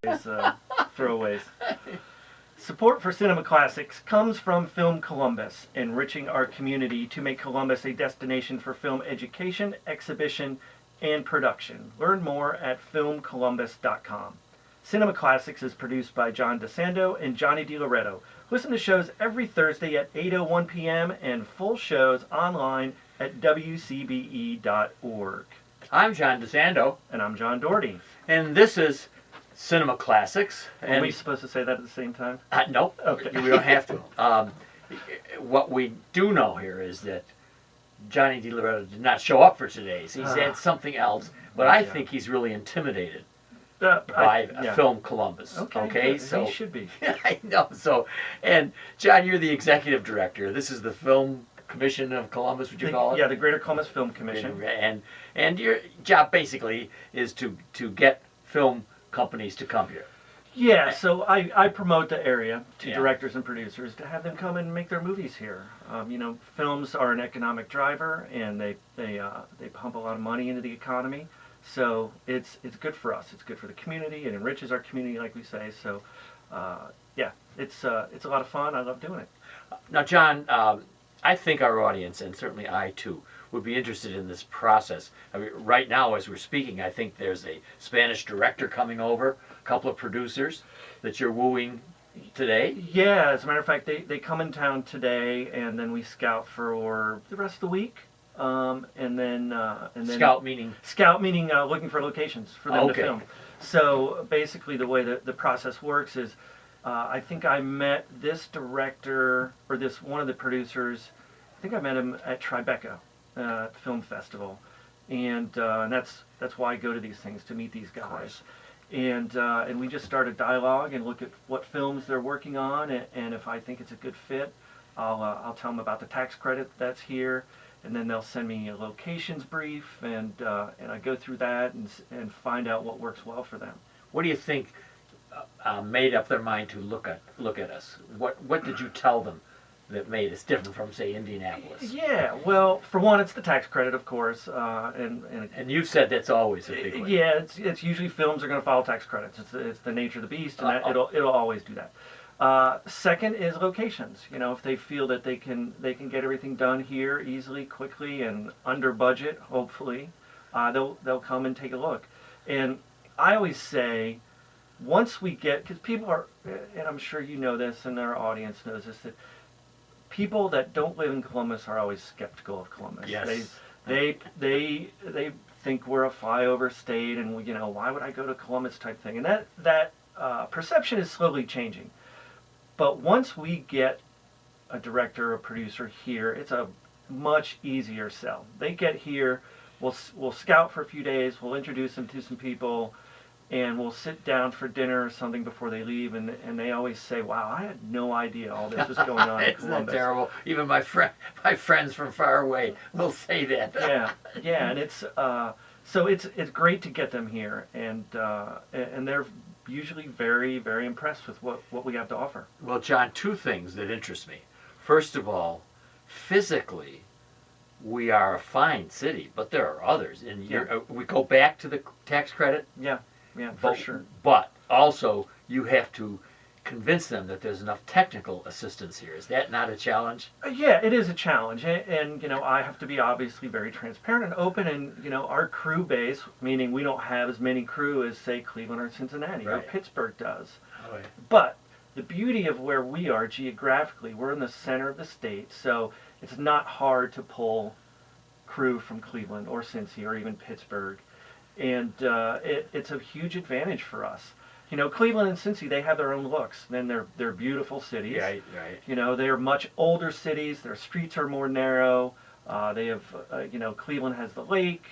throwaways. Support for Cinema Classics comes from Film Columbus, enriching our community to make Columbus a destination for film education, exhibition, and production. Learn more at filmcolumbus.com. Cinema Classics is produced by John DeSando and Johnny DiLoretto. Listen to shows every Thursday at 8:01 p.m. and full shows online at WCBE.org. I'm John DeSando. And I'm John Doherty. And this is Cinema Classics. Are we supposed to say that at the same time? Nope. Okay. We don't have to. What we do know here is that Johnny DiLoretto did not show up for today's. He's had something else, but I think he's really intimidated by Film Columbus. Okay, so he should be. I know. So, and John, you're the executive director. This is the Film Commission of Columbus. Would you call it? Yeah, the Greater Columbus Film Commission. And your job basically is to get film companies to come here. Yeah, so I promote the area to directors and producers to have them come and make their movies here. Films are an economic driver, and they pump a lot of money into the economy. So it's good for us. It's good for the community. It enriches our community, like we say. So it's a lot of fun. I love doing it. Now, John, I think our audience, and certainly I too, would be interested in this process. I mean, right now, as we're speaking, I think there's a Spanish director coming over, a couple of producers that you're wooing today. Yeah, as a matter of fact, they come in town today, and then we scout for the rest of the week. And then Scout meaning looking for locations for them to film. So basically, the way that the process works is, I think I met this director or this one of the producers. I think I met him at Tribeca Film Festival, and that's why I go to these things, to meet these guys. And we just start a dialogue and look at what films they're working on, and if I think it's a good fit, I'll tell them about the tax credit that's here. And then they'll send me a locations brief, and I go through that and find out what works well for them. What do you think made up their mind to look at us? What did you tell them that made us different from, say, Indianapolis? Yeah, well, for one, it's the tax credit, of course, and you've said that's always a big one. Yeah, it's usually films are going to file tax credits. It's the nature of the beast, and it'll always do that. Second is locations. If they feel that they can get everything done here easily, quickly, and under budget, hopefully, they'll come and take a look. And I always say, once we get, because people are, and I'm sure you know this, and our audience knows this, that people that don't live in Columbus are always skeptical of Columbus. Yes. They think we're a flyover state, and why would I go to Columbus type thing, and that perception is slowly changing. But once we get a director or producer here, it's a much easier sell. They get here, we'll scout for a few days, we'll introduce them to some people, and we'll sit down for dinner or something before they leave, and they always say, "Wow, I had no idea all this was going on in Columbus." Isn't that terrible? Even my friends from far away will say that. Yeah, and it's so it's great to get them here, and they're usually very, very impressed with what we have to offer. Well, John, two things that interest me. First of all, physically, we are a fine city, but there are others. And we go back to the tax credit. Yeah, for sure. But also, you have to convince them that there's enough technical assistance here. Is that not a challenge? Yeah, it is a challenge, and I have to be obviously very transparent and open. And our crew base, meaning we don't have as many crew as, say, Cleveland or Cincinnati or Pittsburgh does. Right. But the beauty of where we are geographically, we're in the center of the state, so it's not hard to pull crew from Cleveland or Cincy or even Pittsburgh, and it's a huge advantage for us. Cleveland and Cincy, they have their own looks. Then they're beautiful cities. Right. They're much older cities. Their streets are more narrow. They have, Cleveland has the lake.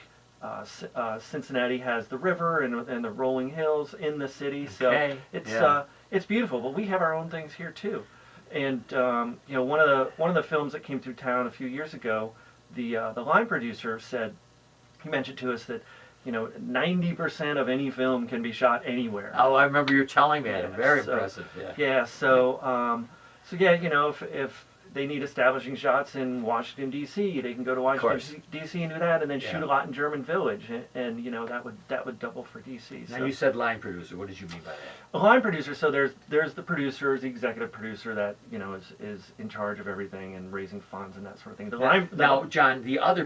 Cincinnati has the river and the rolling hills in the city. So it's beautiful. But we have our own things here too. And one of the films that came through town a few years ago, the line producer said, he mentioned to us that 90% of any film can be shot anywhere. Oh, I remember you telling me that. Very impressive. Yeah. So if they need establishing shots in Washington D.C., they can go to Washington D.C. and do that, and then shoot a lot in German Village, and you know that would double for D.C. Now you said line producer. What did you mean by that? A line producer. So there's the producer, the executive producer that you know is in charge of everything and raising funds and that sort of thing. Now, John, the other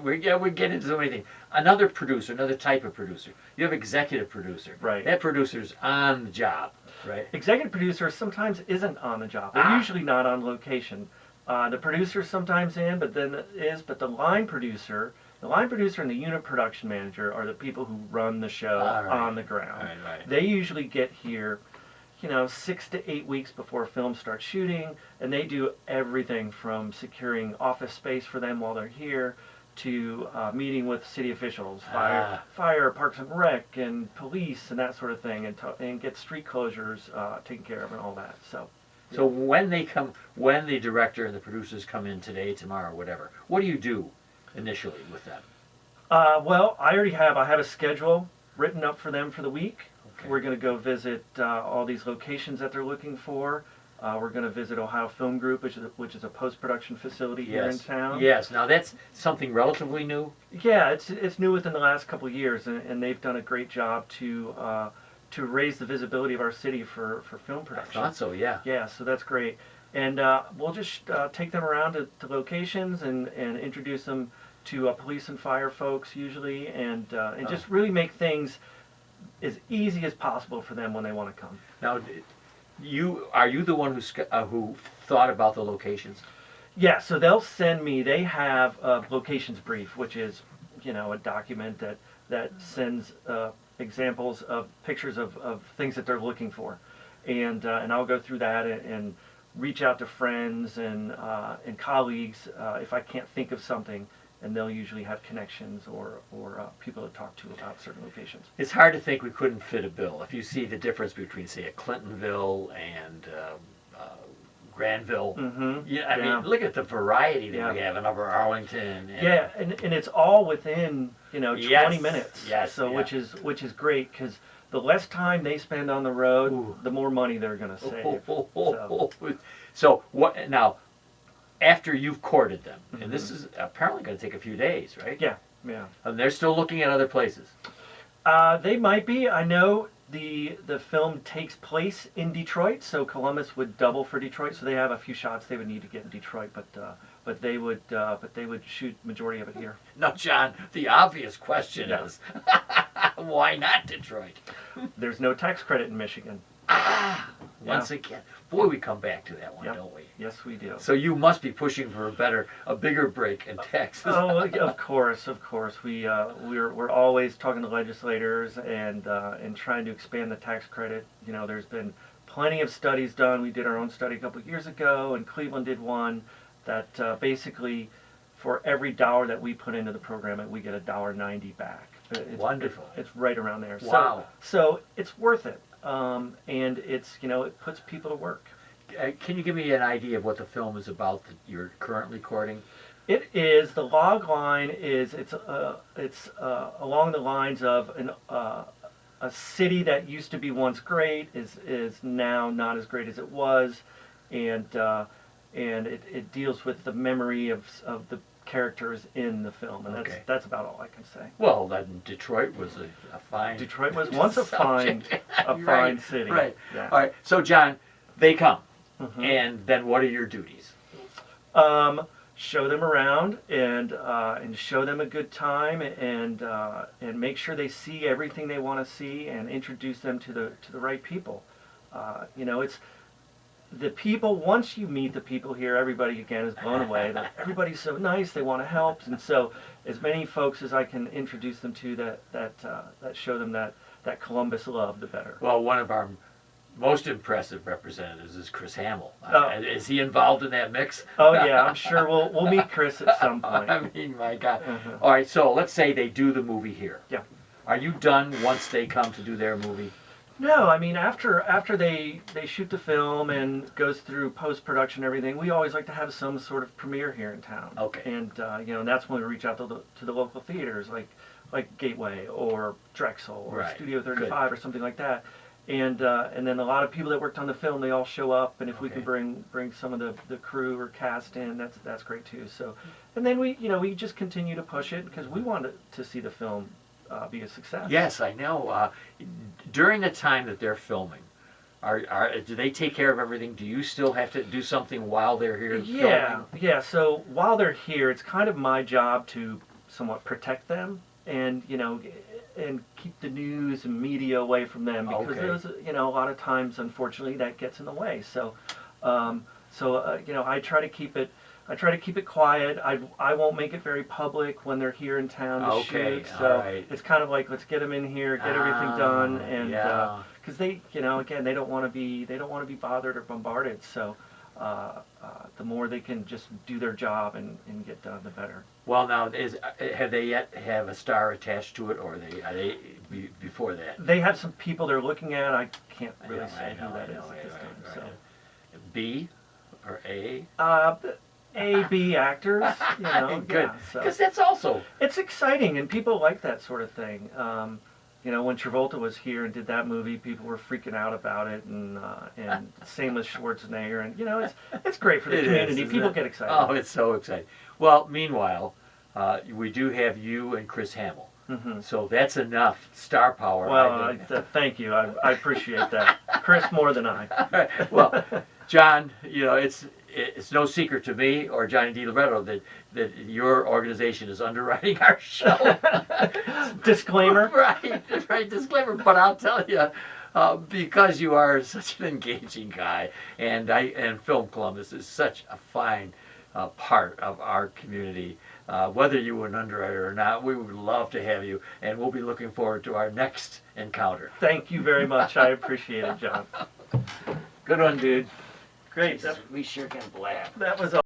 we get into so many things. Another producer, another type of producer. You have executive producer. Right. That producer's on the job. Right. Executive producer sometimes isn't on the job. They're usually not on location. The producer's sometimes in, but the line producer and the unit production manager are the people who run the show on the ground. Right. They usually get here, you know, 6 to 8 weeks before film starts shooting, and they do everything from securing office space for them while they're here to meeting with city officials, fire, parks and rec, and police, and that sort of thing, and get street closures taken care of and all that. So when the director and the producers come in today, tomorrow, whatever, what do you do initially with them? Well, I have a schedule written up for them for the week. Okay. We're going to go visit all these locations that they're looking for. We're going to visit Ohio Film Group, which is a post-production facility here in town. Yes. Now that's something relatively new. Yeah, it's new within the last couple of years, and they've done a great job to raise the visibility of our city for film production. I thought so. Yeah. Yeah, so that's great. And we'll just take them around to locations and introduce them to police and fire folks usually, and just really make things as easy as possible for them when they want to come. Now, are you the one who thought about the locations? Yeah, so they'll send me. They have a locations brief, which is, you know, a document that sends examples of pictures of things that they're looking for, and I'll go through that and reach out to friends and colleagues if I can't think of something, and they'll usually have connections or people to talk to about certain locations. It's hard to think we couldn't fit a bill. If you see the difference between, say, a Clintonville and Granville, I mean, look at the variety that we have in Upper Arlington. And it's all within 20 minutes. Yes, so which is great because the less time they spend on the road, the more money they're going to save. So what now? After you've courted them, and this is apparently going to take a few days, right? Yeah. And they're still looking at other places. They might be. I know the film takes place in Detroit, so Columbus would double for Detroit. So they have a few shots they would need to get in Detroit, but they would shoot majority of it here. Now, John, the obvious question is, why not Detroit? There's no tax credit in Michigan. Once again, boy, we come back to that one, don't we? Yes, we do. So you must be pushing for a bigger break in Texas. Oh, of course. We're always talking to legislators and trying to expand the tax credit. You know, there's been plenty of studies done. We did our own study a couple of years ago, and Cleveland did one that basically for every dollar that we put into the program, we get $1.90 back. It's wonderful. It's right around there. Wow. So it's worth it. And it's it puts people to work. Can you give me an idea of what the film is about that you're currently courting? It is, the log line is it's along the lines of a city that used to be once great is now not as great as it was, and it deals with the memory of the characters in the film, and that's about all I can say. Well, then Detroit was a fine. Detroit was once a fine city. Right. Yeah. All right. So, John, they come, and then what are your duties? Show them around and show them a good time and make sure they see everything they want to see and introduce them to the right people. It's the people. Once you meet the people here, everybody again is blown away. That everybody's so nice, they want to help, and so as many folks as I can introduce them to that show them that Columbus love, the better. Well, one of our most impressive representatives is Chris Hamill. Is he involved in that mix? Oh yeah, I'm sure we'll meet Chris at some point. I mean, my God. All right, so let's say they do the movie here. Yeah. Are you done once they come to do their movie? No, I mean after they shoot the film and goes through post-production and everything, we always like to have some sort of premiere here in town. Okay. And and that's when we reach out to the local theaters like Gateway or Drexel or Studio 35 or something like that. and then a lot of people that worked on the film, they all show up, and if we can Okay. bring some of the crew or cast in, that's great too. So, and then we just continue to push it because we want to see the film be a success. Yes, I know. During the time that they're filming, do they take care of everything? Do you still have to do something while they're here Yeah, filming? yeah. So while they're here, it's kind of my job to somewhat protect them and and keep the news and media away from them because Okay. those a lot of times, unfortunately, that gets in the way. So I try to keep it. I try to keep it quiet. I won't make it very public when they're here in town to Okay, shoot. all So right. it's kind of like, let's get them in here, get everything done, and Yeah. because they, again, they don't want to be bothered or bombarded. So the more they can just do their job and get done, the better. Well, now have they yet have a star attached to it, or are they before that? They have some people they're looking at. I can't really Yeah, say who that is I at this know, time. right. B or A? So A, B actors, Good, yeah. So because that's also it's exciting, and people like that sort of thing. When Travolta was here and did that movie, people were freaking out about it, and same with Schwarzenegger, and it's great for the It is, community. isn't People it? get excited. Oh, it's so exciting. Well, meanwhile, we do have you and Chris Hamill, Hmm. so that's enough star power. Well, I think. thank you. I appreciate that, Chris, more than I. Well, John, it's no secret to me or Johnny DiLoretto that your organization is underwriting our show. Disclaimer. Right, disclaimer. But I'll tell you, because you are such an engaging guy, and Film Columbus is such a fine part of our community. Whether you were an underwriter or not, we would love to have you, and we'll be looking forward to our next encounter. Thank you very much. I appreciate it, John. Good one, dude. Great. Jesus, we sure can blab. That was all.